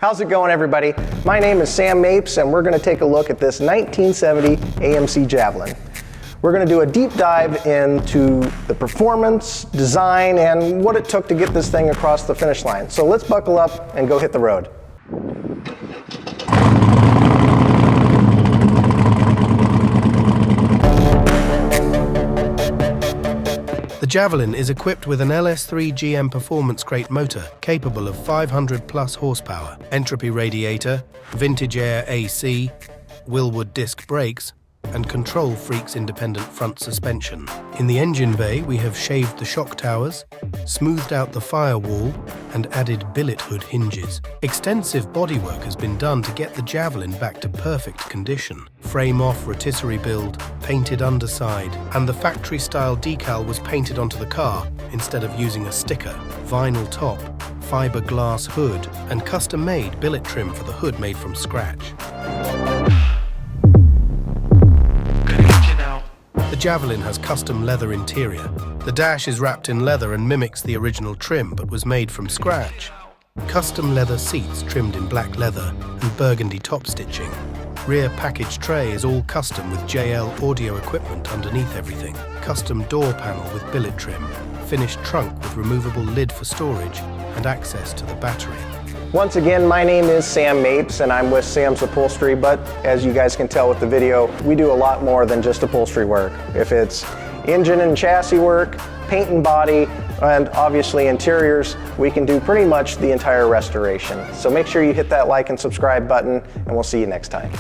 How's it going, everybody? My name is Sam Mapes, and we're going to take a look at this 1970 AMC Javelin. We're going to do a deep dive into the performance, design, and what it took to get this thing across the finish line. So let's buckle up and go hit the road. The Javelin is equipped with an LS3 GM performance crate motor capable of 500 plus horsepower, entropy radiator, vintage air AC, Willwood disc brakes, and Control Freaks independent front suspension. In the engine bay, we have shaved the shock towers, smoothed out the firewall, and added billet hood hinges. Extensive bodywork has been done to get the Javelin back to perfect condition. Frame off rotisserie build, painted underside, and the factory-style decal was painted onto the car instead of using a sticker. Vinyl top, fiberglass hood, and custom-made billet trim for the hood made from scratch. The Javelin has custom leather interior. The dash is wrapped in leather and mimics the original trim, but was made from scratch. Custom leather seats trimmed in black leather and burgundy top stitching. Rear package tray is all custom with JL audio equipment underneath everything. Custom door panel with billet trim. Finished trunk with removable lid for storage and access to the battery. Once again, my name is Sam Mapes, and I'm with Sam's Upholstery, but as you guys can tell with the video, we do a lot more than just upholstery work. If it's engine and chassis work, paint and body, and obviously interiors, we can do pretty much the entire restoration. So make sure you hit that like and subscribe button, and we'll see you next time.